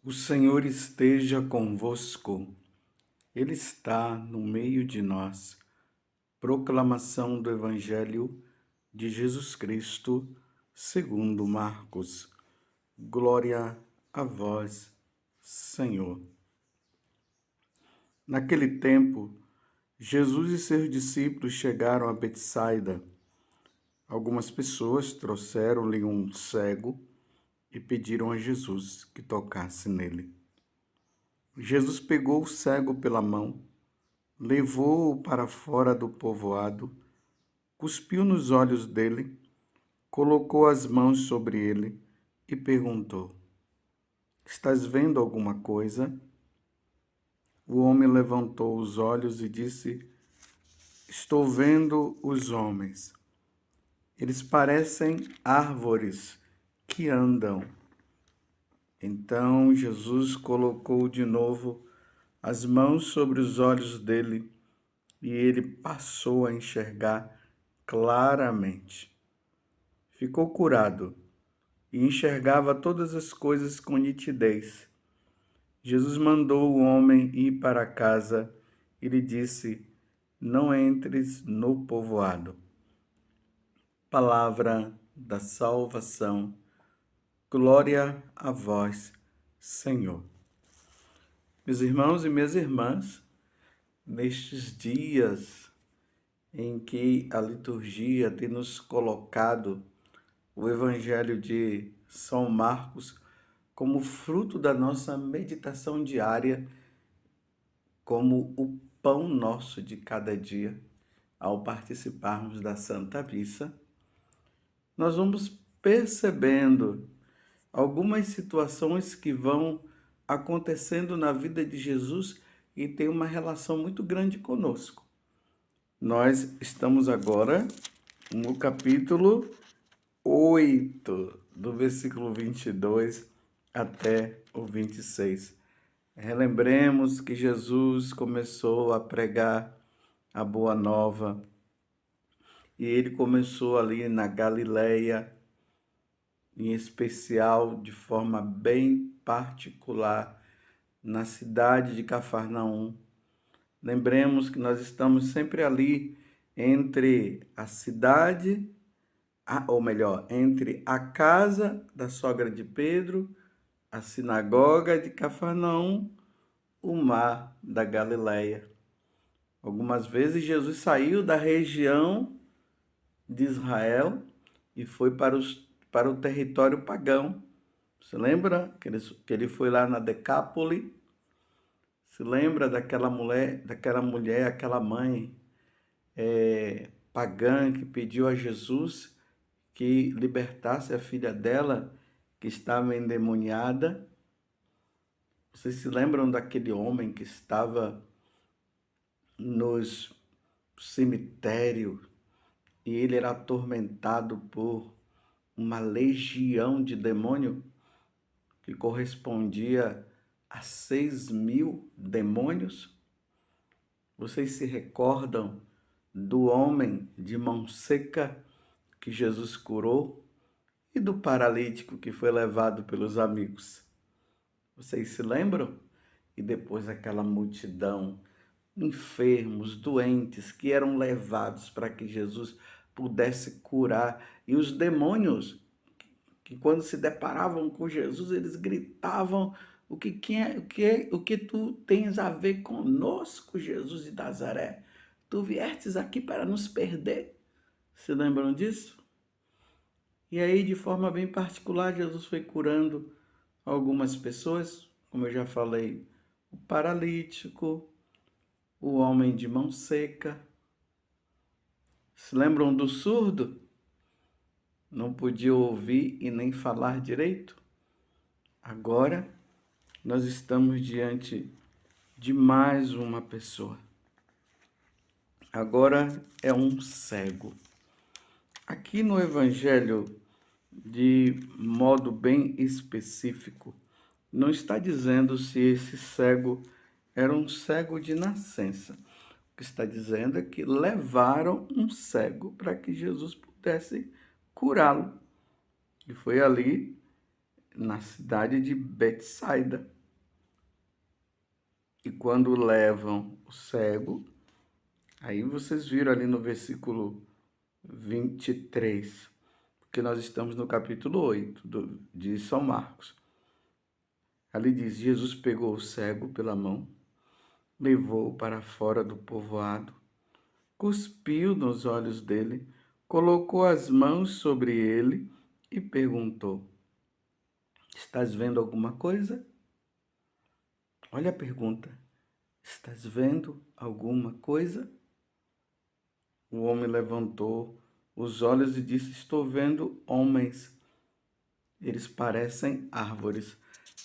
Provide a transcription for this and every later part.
O Senhor esteja convosco, Ele está no meio de nós. Proclamação do Evangelho de Jesus Cristo, segundo Marcos. Glória a vós, Senhor. Naquele tempo, Jesus e seus discípulos chegaram a Betsaida. Algumas pessoas trouxeram-lhe um cego e pediram a Jesus que tocasse nele. Jesus pegou o cego pela mão, levou-o para fora do povoado, cuspiu nos olhos dele, colocou as mãos sobre ele e perguntou: Estás vendo alguma coisa? O homem levantou os olhos e disse: Estou vendo os homens. Eles parecem árvores que andam. Então Jesus colocou de novo as mãos sobre os olhos dele e ele passou a enxergar claramente. Ficou curado e enxergava todas as coisas com nitidez. Jesus mandou o homem ir para casa e lhe disse: Não entres no povoado. Palavra da salvação. Glória a vós, Senhor. Meus irmãos e minhas irmãs, nestes dias em que a liturgia tem nos colocado o Evangelho de São Marcos como fruto da nossa meditação diária, como o pão nosso de cada dia, ao participarmos da Santa Missa, nós vamos percebendo algumas situações que vão acontecendo na vida de Jesus e tem uma relação muito grande conosco. Nós estamos agora no capítulo 8, do versículo 22 até o 26. Relembremos que Jesus começou a pregar a boa nova e ele começou ali na Galileia, em especial, de forma bem particular, na cidade de Cafarnaum. Lembremos que nós estamos sempre ali entre a cidade, ou melhor, entre a casa da sogra de Pedro, a sinagoga de Cafarnaum, o mar da Galileia. Algumas vezes Jesus saiu da região de Israel e foi para o território pagão. Se lembra que ele foi lá na Decápole? Se lembra daquela mulher, aquela mãe pagã que pediu a Jesus que libertasse a filha dela que estava endemoniada? Vocês se lembram daquele homem que estava nos cemitérios e ele era atormentado por uma legião de demônio que correspondia a 6.000 demônios? Vocês se recordam do homem de mão seca que Jesus curou e do paralítico que foi levado pelos amigos? Vocês se lembram? E depois aquela multidão, enfermos, doentes, que eram levados para que Jesus pudesse curar. E os demônios, que quando se deparavam com Jesus, eles gritavam: o que tu tens a ver conosco, Jesus de Nazaré? Tu viestes aqui para nos perder. Se lembram disso? E aí, de forma bem particular, Jesus foi curando algumas pessoas, como eu já falei, o paralítico, o homem de mão seca. Se lembram do surdo? Não podia ouvir e nem falar direito? Agora, nós estamos diante de mais uma pessoa. Agora é um cego. Aqui no Evangelho, de modo bem específico, não está dizendo se esse cego era um cego de nascença. O que está dizendo é que levaram um cego para que Jesus pudesse curá-lo. E foi ali na cidade de Betsaida. E quando levam o cego, aí vocês viram ali no versículo 23, porque nós estamos no capítulo 8 de São Marcos. Ali diz: Jesus pegou o cego pela mão, levou-o para fora do povoado, cuspiu nos olhos dele, colocou as mãos sobre ele e perguntou: Estás vendo alguma coisa? Olha a pergunta. Estás vendo alguma coisa? O homem levantou os olhos e disse: Estou vendo homens. Eles parecem árvores.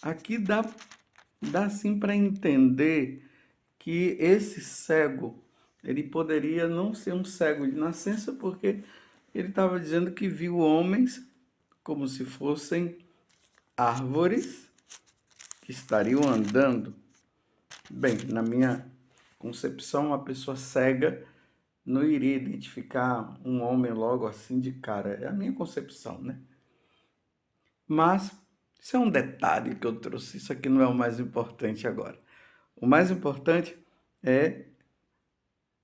Aqui dá sim para entender que esse cego, ele poderia não ser um cego de nascença, porque ele estava dizendo que viu homens como se fossem árvores que estariam andando. Bem, na minha concepção, uma pessoa cega não iria identificar um homem logo assim de cara. É a minha concepção, né? Mas isso é um detalhe que eu trouxe. Isso aqui não é o mais importante agora. O mais importante é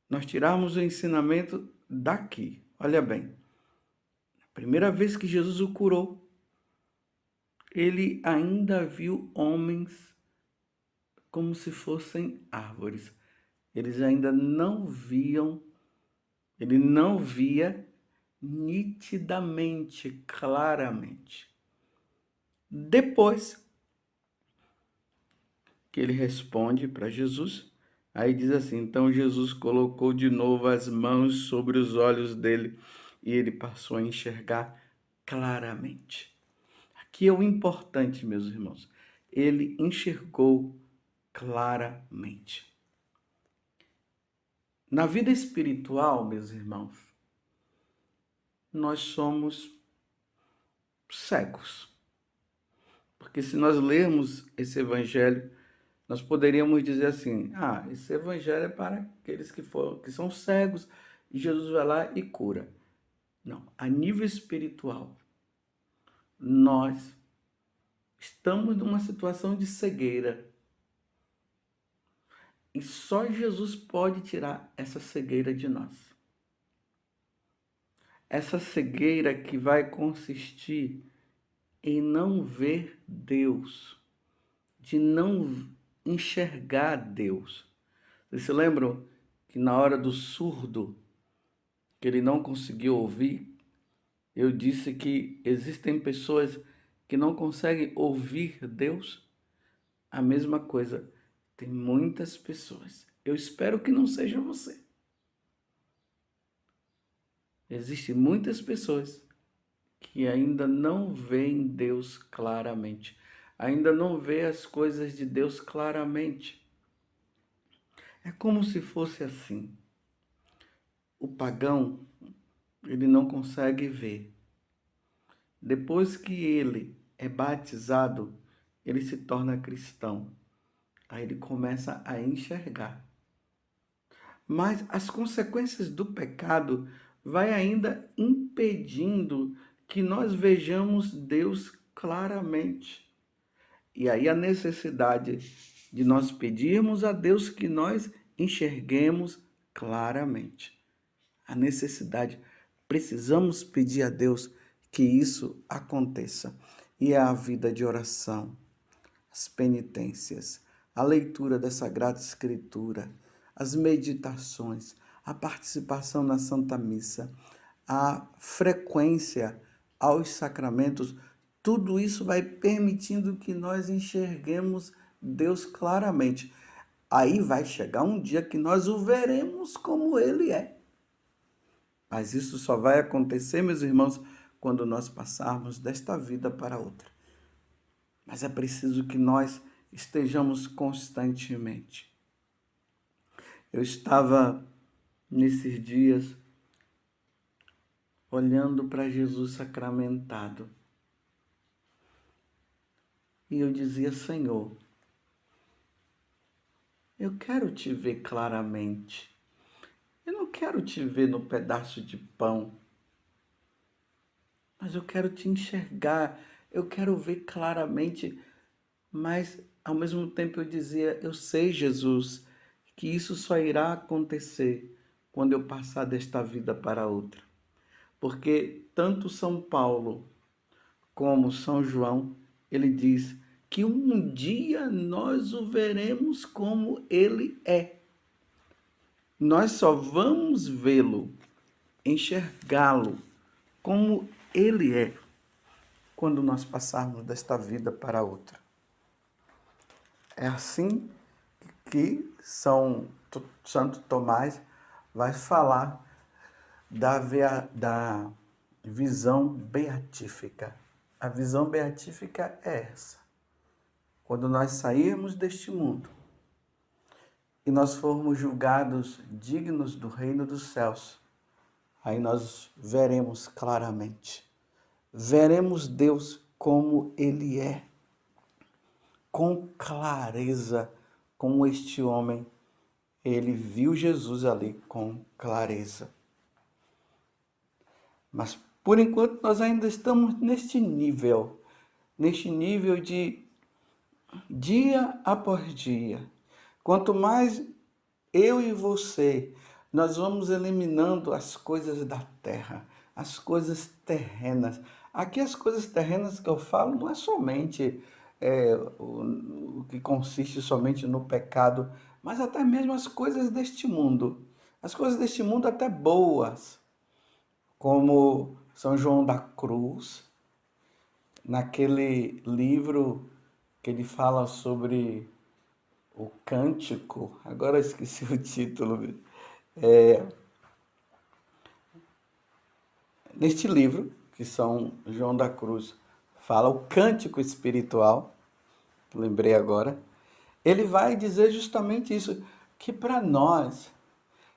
nós tirarmos o ensinamento daqui. Olha bem, a primeira vez que Jesus o curou, ele ainda viu homens como se fossem árvores. Eles ainda não viam, ele não via nitidamente, claramente. Depois que ele responde para Jesus, aí diz assim: então Jesus colocou de novo as mãos sobre os olhos dele e ele passou a enxergar claramente. Aqui é o importante, meus irmãos. Ele enxergou claramente. Na vida espiritual, meus irmãos, nós somos cegos. Porque se nós lermos esse evangelho, nós poderíamos dizer assim: esse evangelho é para aqueles que são cegos, e Jesus vai lá e cura. Não, a nível espiritual, nós estamos numa situação de cegueira. E só Jesus pode tirar essa cegueira de nós. Essa cegueira que vai consistir em não ver Deus, de não enxergar Deus. Vocês se lembram que na hora do surdo, que ele não conseguiu ouvir, eu disse que existem pessoas que não conseguem ouvir Deus? A mesma coisa, tem muitas pessoas. Eu espero que não seja você. Existem muitas pessoas que ainda não veem Deus claramente, ainda não vê as coisas de Deus claramente. É como se fosse assim. O pagão, ele não consegue ver. Depois que ele é batizado, ele se torna cristão. Aí ele começa a enxergar. Mas as consequências do pecado vai ainda impedindo que nós vejamos Deus claramente. E aí a necessidade de nós pedirmos a Deus que nós enxerguemos claramente. A necessidade, precisamos pedir a Deus que isso aconteça. E é a vida de oração, as penitências, a leitura da Sagrada Escritura, as meditações, a participação na Santa Missa, a frequência aos sacramentos, tudo isso vai permitindo que nós enxerguemos Deus claramente. Aí vai chegar um dia que nós o veremos como Ele é. Mas isso só vai acontecer, meus irmãos, quando nós passarmos desta vida para outra. Mas é preciso que nós estejamos constantemente. Eu estava nesses dias olhando para Jesus sacramentado. E eu dizia: Senhor, eu quero te ver claramente. Eu não quero te ver no pedaço de pão, mas eu quero te enxergar. Eu quero ver claramente, mas ao mesmo tempo eu dizia, eu sei, Jesus, que isso só irá acontecer quando eu passar desta vida para outra. Porque tanto São Paulo como São João, ele diz que um dia nós o veremos como ele é. Nós só vamos vê-lo, enxergá-lo como ele é, quando nós passarmos desta vida para outra. É assim que Santo Tomás vai falar da visão beatífica. A visão beatífica é essa. Quando nós sairmos deste mundo e nós formos julgados dignos do reino dos céus, aí nós veremos claramente. Veremos Deus como Ele é, com clareza, como este homem, ele viu Jesus ali com clareza. Mas, por enquanto, nós ainda estamos neste nível de dia após dia. Quanto mais eu e você, nós vamos eliminando as coisas da terra, as coisas terrenas. Aqui as coisas terrenas que eu falo não é somente o que consiste somente no pecado, mas até mesmo as coisas deste mundo. As coisas deste mundo até boas, como São João da Cruz, naquele livro que ele fala sobre o cântico, agora eu esqueci o título, neste livro, que São João da Cruz fala o cântico espiritual, lembrei agora, ele vai dizer justamente isso, que para nós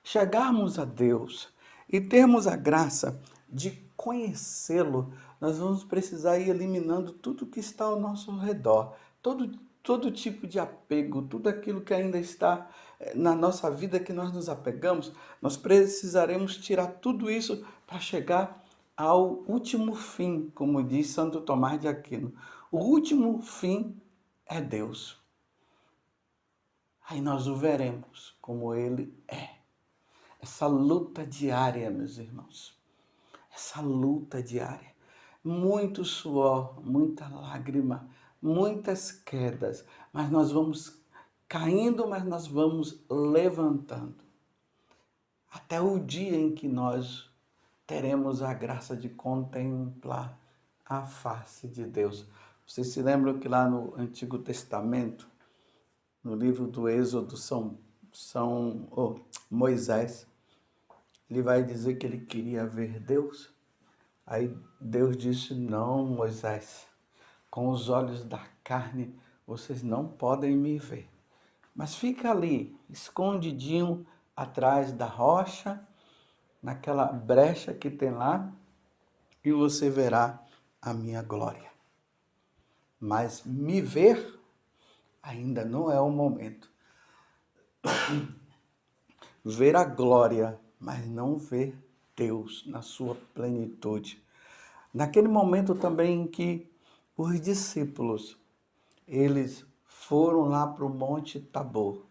chegarmos a Deus e termos a graça de conhecê-lo, nós vamos precisar ir eliminando tudo que está ao nosso redor, todo tipo de apego, tudo aquilo que ainda está na nossa vida que nós nos apegamos, nós precisaremos tirar tudo isso para chegar ao último fim, como diz Santo Tomás de Aquino. O último fim é Deus. Aí nós o veremos como Ele é. Essa luta diária, meus irmãos. Essa luta diária. Muito suor, muita lágrima, muitas quedas. Mas nós vamos caindo, mas nós vamos levantando. Até o dia em que nós teremos a graça de contemplar a face de Deus. Vocês se lembram que lá no Antigo Testamento, no livro do Êxodo, Moisés, ele vai dizer que ele queria ver Deus. Aí Deus disse, não, Moisés, com os olhos da carne vocês não podem me ver. Mas fica ali, escondidinho atrás da rocha, naquela brecha que tem lá, e você verá a minha glória. Mas me ver ainda não é o momento. Ver a glória, mas não ver Deus na sua plenitude. Naquele momento também em que os discípulos, eles foram lá para o Monte Tabor,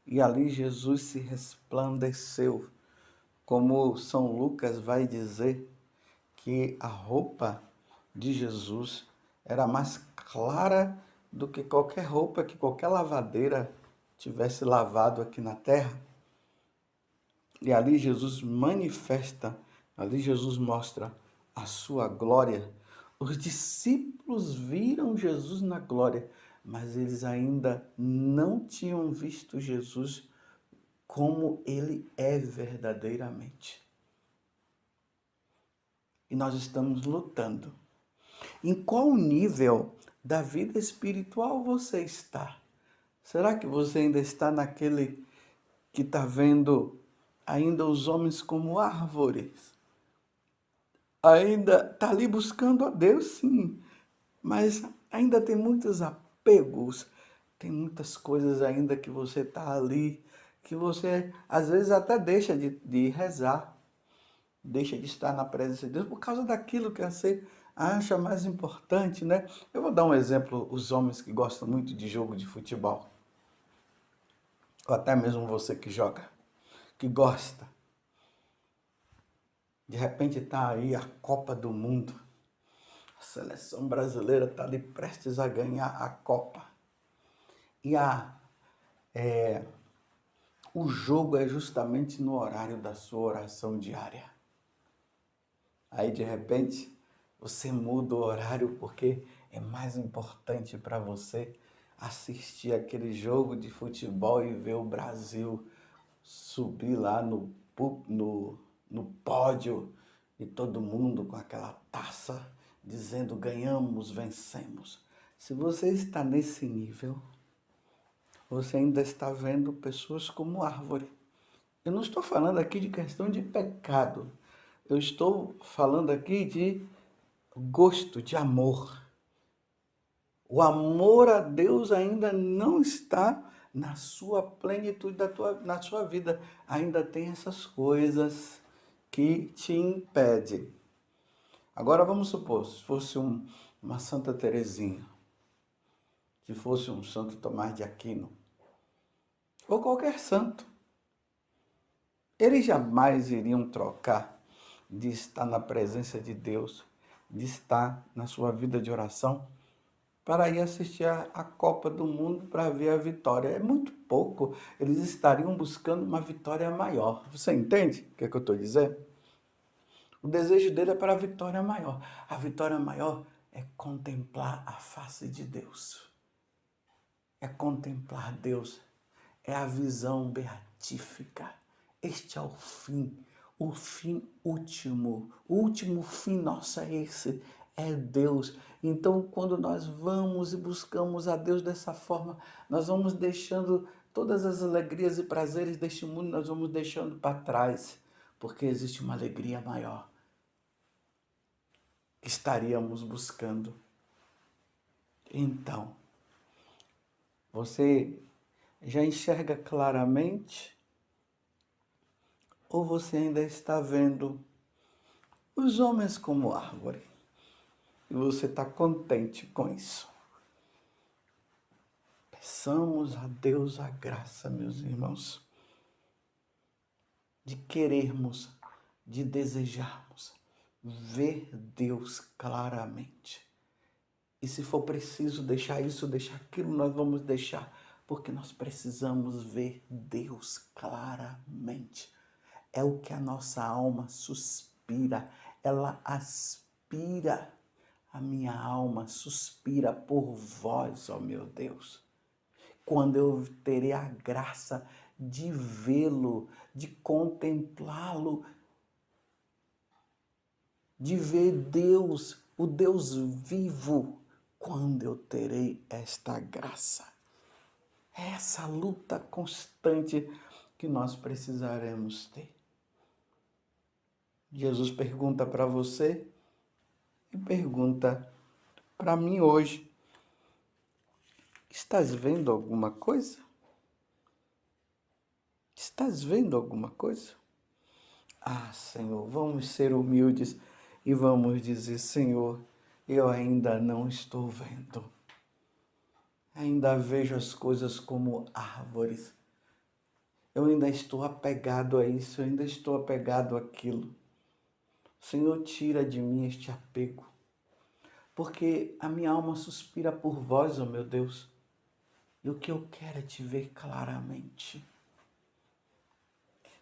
e ali Jesus se resplandeceu, como São Lucas vai dizer, que a roupa de Jesus era mais clara do que qualquer roupa que qualquer lavadeira tivesse lavado aqui na terra. E ali Jesus manifesta, ali Jesus mostra a sua glória. Os discípulos viram Jesus na glória, mas eles ainda não tinham visto Jesus como ele é verdadeiramente. E nós estamos lutando. Em qual nível da vida espiritual você está? Será que você ainda está naquele que está vendo ainda os homens como árvores? Ainda está ali buscando a Deus, sim, mas ainda tem muitos apegos, tem muitas coisas ainda que você está ali, que você às vezes até deixa de rezar, deixa de estar na presença de Deus por causa daquilo que você acha mais importante, né? Eu vou dar um exemplo, os homens que gostam muito de jogo de futebol, ou até mesmo você que joga, que gosta. De repente está aí a Copa do Mundo. A seleção brasileira está ali prestes a ganhar a Copa. E o jogo é justamente no horário da sua oração diária. Aí de repente você muda o horário porque é mais importante para você assistir aquele jogo de futebol e ver o Brasil subir lá no pódio e todo mundo com aquela taça dizendo ganhamos, vencemos. Se você está nesse nível, você ainda está vendo pessoas como árvore. Eu não estou falando aqui de questão de pecado. Eu estou falando aqui de gosto, de amor. O amor a Deus ainda não está na sua plenitude na sua vida. Ainda tem essas coisas que te impedem. Agora vamos supor, se fosse uma Santa Teresinha, se fosse um Santo Tomás de Aquino, ou qualquer santo, eles jamais iriam trocar de estar na presença de Deus, de estar na sua vida de oração, para ir assistir a Copa do Mundo para ver a vitória. É muito pouco. Eles estariam buscando uma vitória maior. Você entende o que eu estou dizendo? O desejo dele é para a vitória maior. A vitória maior é contemplar a face de Deus. É contemplar Deus. É a visão beatífica. Este é o fim último. O último fim nosso é esse, é Deus. Então, quando nós vamos e buscamos a Deus dessa forma, nós vamos deixando todas as alegrias e prazeres deste mundo, nós vamos deixando para trás, porque existe uma alegria maior que estaríamos buscando. Então, você já enxerga claramente? Ou você ainda está vendo os homens como árvore? E você está contente com isso? Peçamos a Deus a graça, meus irmãos, de querermos, de desejarmos ver Deus claramente. E se for preciso deixar isso, deixar aquilo, nós vamos deixar, porque nós precisamos ver Deus claramente. É o que a nossa alma suspira, ela aspira. A minha alma suspira por vós, ó meu Deus. Quando eu terei a graça de vê-lo, de contemplá-lo, de ver Deus, o Deus vivo, quando eu terei esta graça. É essa luta constante que nós precisaremos ter. Jesus pergunta para você e pergunta para mim hoje: estás vendo alguma coisa? Estás vendo alguma coisa? Ah, Senhor, vamos ser humildes e vamos dizer: Senhor, eu ainda não estou vendo. Ainda vejo as coisas como árvores. Eu ainda estou apegado a isso, eu ainda estou apegado àquilo. Senhor, tira de mim este apego, porque a minha alma suspira por vós, ó meu Deus, e o que eu quero é te ver claramente.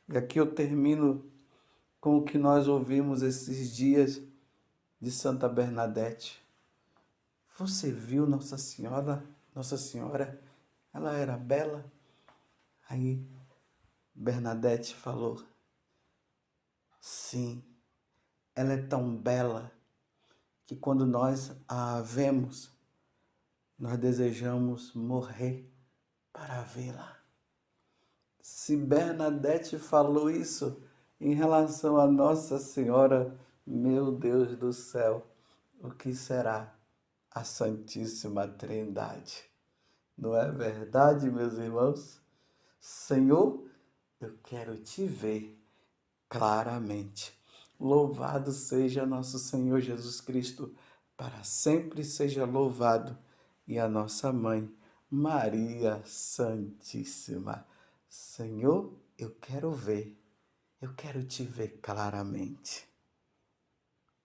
E aqui eu termino com o que nós ouvimos esses dias de Santa Bernadette. Você viu Nossa Senhora? Nossa Senhora, ela era bela. Aí Bernadette falou: sim, ela é tão bela que quando nós a vemos, nós desejamos morrer para vê-la. Se Bernadette falou isso em relação a Nossa Senhora, meu Deus do céu, o que será a Santíssima Trindade? Não é verdade, meus irmãos? Senhor, eu quero te ver claramente. Louvado seja nosso Senhor Jesus Cristo, para sempre seja louvado. E a nossa mãe, Maria Santíssima. Senhor, eu quero te ver claramente.